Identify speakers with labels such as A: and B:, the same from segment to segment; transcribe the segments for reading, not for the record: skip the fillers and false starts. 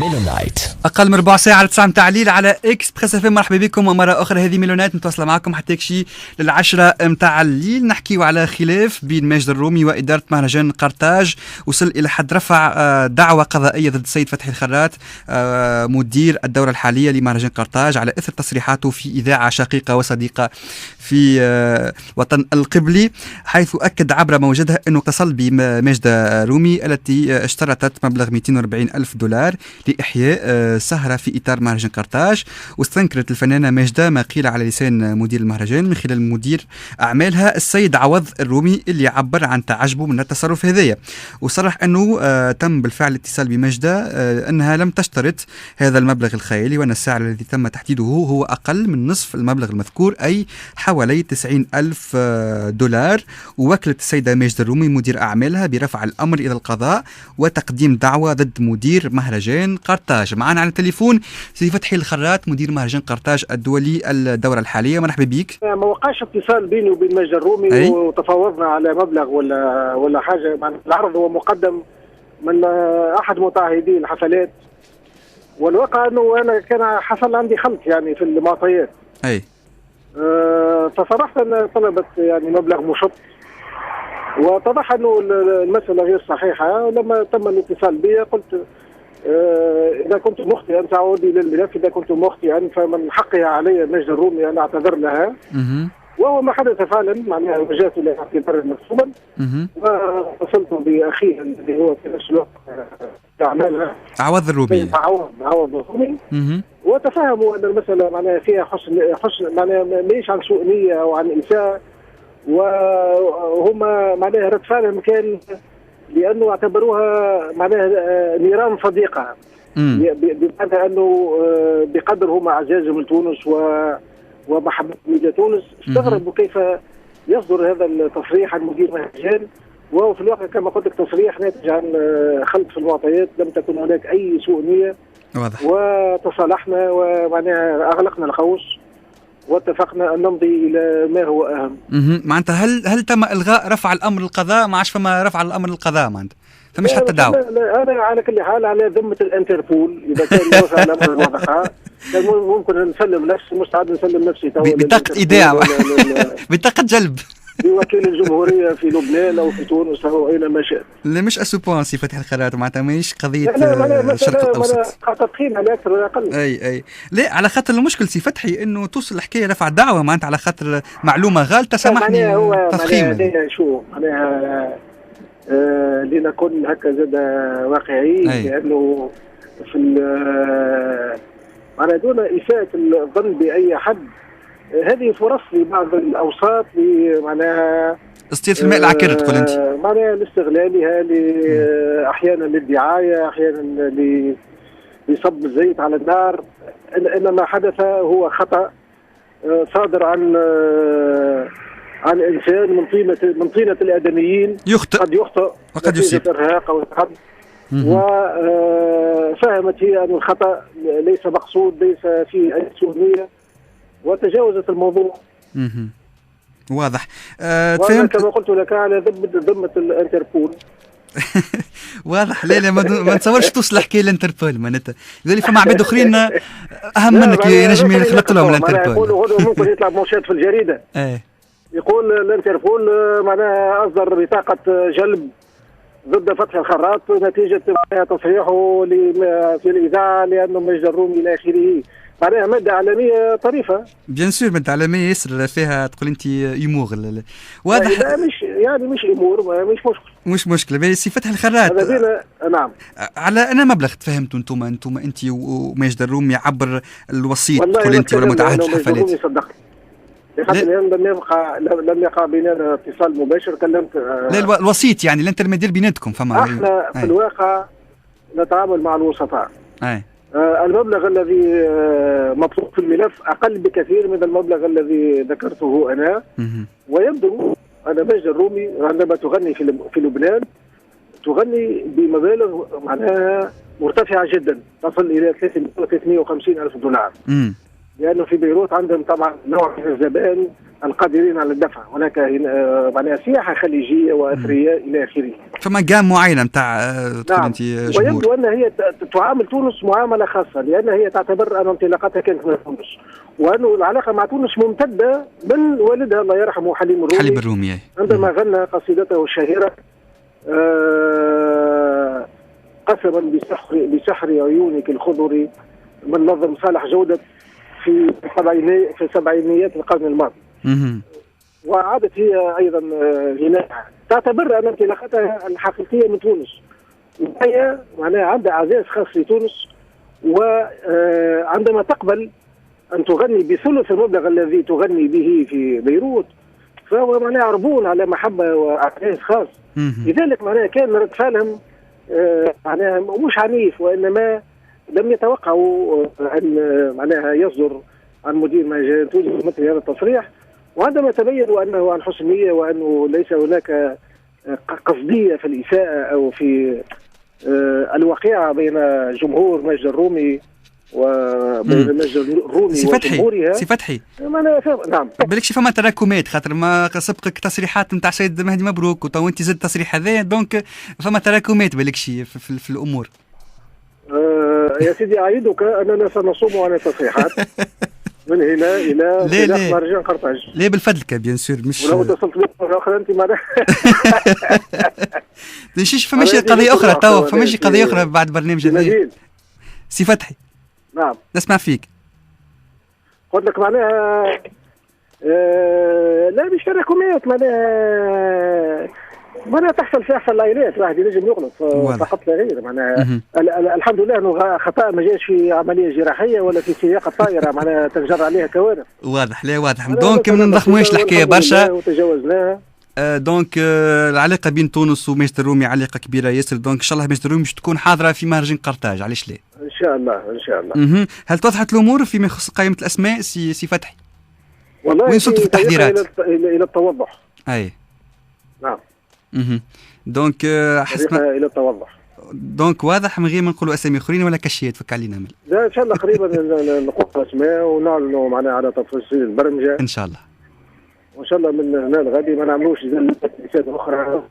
A: ميلونايت.
B: أقل من ربع ساعة لتسعة تعليل على إكسبريس اف ام. مرحبا بكم مرة أخرى. هذه ميلونايت متواصلة معكم حتى يكشي للعشرة متاع الليل. نحكيو على خلاف بين ماجد الرومي وإدارة مهرجان قرطاج وصل إلى حد رفع دعوة قضائية ضد السيد فتحي الخراط مدير الدورة الحالية لمهرجان قرطاج على إثر تصريحاته في إذاعة شقيقة وصديقة في وطن القبلي، حيث أكد عبر موجدها أنه اتصل بماجد الرومي التي اشترطت مبلغ 240 ألف دولار لإحياء سهرة في إطار مهرجان قرطاج. واستنكرت الفنانة ماجدة ما قيل على لسان مدير المهرجان من خلال مدير أعمالها السيد عوض الرومي اللي عبر عن تعجبه من التصرف هذايا، وصرح أنه تم بالفعل الاتصال بماجدة أنها لم تشترط هذا المبلغ الخيالي، وأن السعر الذي تم تحديده هو أقل من نصف المبلغ المذكور أي حوالي 90 ألف دولار. ووكلت السيدة ماجدة الرومي مدير أعمالها برفع الأمر إلى القضاء وتقديم دعوة ضد مدير مهرجان قرطاج. معنا على التليفون سي فتحي الخراط مدير مهرجان قرطاج الدولي الدورة الحالية. مرحبا بك.
C: ما وقعش اتصال بيني وبين ماجد الرومي وتفاوضنا على مبلغ ولا حاجة. العرض هو مقدم من أحد متعهدي الحفلات، والواقع أنه أنا كان حصل عندي خلط يعني في المعطيات. فصرحت أن طلبت يعني مبلغ مشط، واتضح أنه المسألة غير صحيحة. لما تم الاتصال بي قلت إذا كنت مخطئا تعودي للملف، إذا كنت مخطئا فمن حقها علي ماجد الرومي أن أعتذر لها. وهو ما حدث فعلا، معناها وجهت إلى اعتذار مكتوبا واتصلت بأخيه اللي هو في نفس الوقت أعمالها
B: عوض الرومي.
C: عوض الرومي. وتفهموا أن المسألة معناها فيها حسن معناها ليش عن سوء نية أو عن إساءة، وهم معناها رد فعلهم كان لأنه اعتبروها معناها نيران صديقة، بمعنى أنه بقدر هم أعزازهم لتونس ومحبتهم لتونس استغربوا كيف يصدر هذا التصريح عن مدير مهرجان، وهو في الواقع كما قلت لك تصريح ناتج عن خلط في المعطيات، لم تكن هناك أي سوء نية.
B: واضح.
C: وتصالحنا ومعناها أغلقنا القوس واتفقنا أن نمضي إلى ما هو أهم.
B: معناتها هل تم إلغاء رفع الأمر للقضاء؟ ما عادش فما رفع الأمر للقضاء معناتها، فمش حتى دعوة.
C: أنا على كل حال على ذمة الانتربول، إذا كان يوافق الأمر الواضحة كان ممكن نسلم نفسي، مستعد نسلم نفسي
B: بطاقة إيداع بطاقة جلب
C: بوكيل الجمهورية في لبنان أو في تونس أو أينما شئت.
B: لا مش أسوبون سي فتحي الخراط، معناتها ماهيش قضية الشرق الأوسط.
C: تدخين على أكثر ولا أقل.
B: أي لا، على خاطر المشكل سي فتحي إنه توصل الحكاية رفع دعوة معناتها على خاطر معلومة غالطة. سامحني تفخيم.
C: شو معناها لنكون هكا زاد واقعي، لأنه في معناها دون إساءة الظن بأي حد، هذه فرص لبعض الأوساط معناها
B: استير في الماء العكر تقول أنت،
C: معناها لاستغلالها أحيانا للدعاية، أحيانا لصب الزيت على النار. إنما حدث هو خطأ صادر عن إنسان من طينة الآدميين، قد يخطئ
B: وقد يصيب
C: إرهاق أو تعب. وفهمت هي أن الخطأ ليس مقصود، ليس فيه أي سوء نية، وتجاوزت الموضوع.
B: واضح.
C: وأنا كما قلت لك على ذمة الانتربول.
B: واضح. لا ما نتصورش توصل الحكايه للانتربول معناتها، يقول فما عباد اخرين اهم منك ينجم يخلط لهم الانتربول.
C: يقولوا ممكن يطلع موشات في الجريده. يقول الانتربول معناها اصدر بطاقه جلب ضد فتحي الخراط نتيجه تصريحه في الاذاعه لانه ماجد الرومي الى اخره. معناها مادة إعلامية طريفة.
B: بيان سور مادة إعلامية ياسر فيها تقول أنت يمور. واضح.
C: لا مش يمور، مش مشكلة.
B: بس سي فتحي الخراط.
C: نعم.
B: على أنا مبلغ تفهمتوا أنتم أنت وماجد الرومي عبر الوسيط تقول أنت ولا متعهد الحفلات؟
C: لم يقع بيننا اتصال مباشر. كلمت
B: لا الوسيط يعني الانترميدير بيناتكم. فما
C: احنا في الواقع نتعامل مع الوسطاء. المبلغ الذي مطلوب في الملف أقل بكثير من المبلغ الذي ذكرته أنا. ويبدو أن ماجد الرومي عندما تغني في لبنان تغني بمبالغ معناها مرتفعة جدا، تصل إلى 350 ألف دولار. لأنه في بيروت عندهم طبعا نوع من الزبائن القادرين على الدفع. هناك معناها سياحه خليجيه واثريه الى اخره.
B: فما جام معينه نتاع
C: نعم.
B: انت جمهور.
C: ويبدو ان هي تعامل تونس معامله خاصه، لان هي تعتبر ان انطلاقتها كانت من تونس، وانه العلاقه مع تونس ممتده من والدها الله يرحمه حليم الرومي عندما غنى قصيدته الشهيره قسما بسحر عيونك الخضر من نظم صالح جودة في سبعينيات القرن الماضي. وعادت هي ايضا غناء تعتبر ان انطلاقتها الحقيقيه من تونس، وهي معناها عندها اعزاز خاص في تونس، وعندما تقبل ان تغني بثلث المبلغ الذي تغني به في بيروت، فهو معناها عربون على محبه واعزاز خاص. لذلك معناها كان رد فعلهم معناها مش عنيف، وانما لم يتوقعوا ان معناها يصدر عن مدير مهرجان تونس مثل هذا التصريح. وعندما تبينوا انه عن حسن نيه وانه ليس هناك قصديه في الاساءه او في الوقيعه بين جمهور مجد الرومي وبين مجد الرومي وجمهورها.
B: سي فتحي
C: نعم
B: بالكش فما تراكمات، خاطر ما سبقك تصريحات نتاع سيد مهدي مبروك وتو انت زدت تصريح هذا، دونك فما تراكمات بالكش في الامور.
C: يا سيدي اعيدك اننا سنصوم عن التصريحات من هنا الى مهرجان قرطاج.
B: لا بالفضل بيان سور، مش
C: ولو اتصلت بك مره اخرى انت معناها
B: ماشي فماشي قضيه اخرى توا، فماشي قضيه اخرى بعد برنامج هذا. سي فتحي
C: نعم
B: نسمع فيك.
C: قلت لك معناها لا مش تراكمات، معناها تحصل في احسن العائلات، واحد ينجم يغلط فقط لا غير. معناها الحمد لله انه خطا ما جاش في عمليه جراحيه ولا في سياقه طائره معناها تنجر عليها كوارث.
B: واضح لا واضح. دونك ما نضخموش الحكايه برشا
C: وتجاوزناها.
B: دونك العلاقه بين تونس ومجد الرومي علاقه كبيره ياسر، دونك ان شاء الله مجد الرومي باش تكون حاضره في مهرجان قرطاج، علاش لا؟
C: ان شاء الله ان شاء الله.
B: هل توضحت الامور فيما يخص قائمه الاسماء سي فتحي؟
C: والله
B: وين صرتوا في التحضيرات؟
C: الى التوضح.
B: اي
C: نعم.
B: دونك
C: حسب الى التوضح.
B: دونك واضح من غير ما نقولوا اسامي اخرين ولا كشيات فك علينا مل.
C: لا ان شاء الله قريبا نقول اسماء ونعلنوا معناها على تفاصيل البرمجه
B: ان شاء الله.
C: وان شاء الله من هنا لغادي ما نعملوش زلات اخرى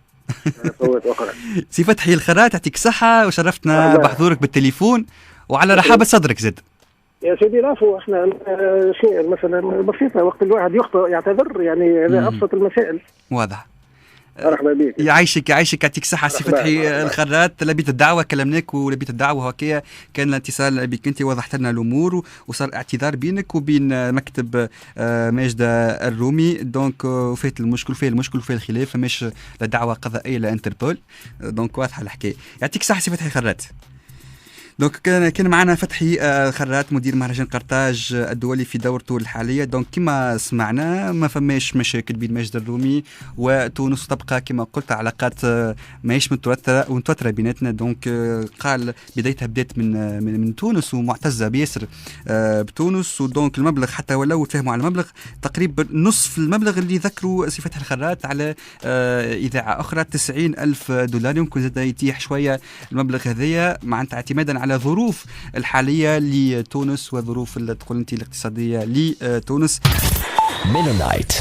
C: فوات اخرى.
B: سي فتحي الخراط يعطيك صحه وشرفتنا بحضورك بالتليفون وعلى رحابه صدرك زد.
C: يا سيدي العفو، احنا شيء مثلا بسيطه وقت الواحد يخطئ يعتذر، يعني هذا ابسط المسائل.
B: واضح.
C: مرحبا بك.
B: يعيشك يعطيك صحة سي فتحي الخراط. لبيت الدعوة كلمناك ولبيت الدعوة هكايا كان الاتصال بك انت، وضحت لنا الامور وصار اعتذار بينك وبين مكتب ماجد الرومي. دونك وفات المشكل وفيه الخلاف، فماش لا دعوة قضائية لا انتربول. دونك واضحة الحكاية. يعطيك صحة سي فتحي الخراط. دونك كان معنا فتحي خراط مدير مهرجان قرطاج الدولي في دورته الحاليه. دونك كما سمعنا ما فماش مشاكل بين ماجد الرومي وتونس، تبقى كما قلت علاقات ماهيش متوتره بيناتنا. دونك قال بدايتها بدات من تونس ومعتزه بياسر بتونس. ودونك المبلغ حتى ولو تفهموا على المبلغ تقريبا نصف المبلغ اللي ذكروا سي فتحي الخراط على اذاعه اخرى $90,000. يمكن زاد يتيح شويه المبلغ هذايا معناتها اعتمادا على ظروف الحالية لتونس وظروف تقول انت الاقتصادية لتونس.
A: ميلونايت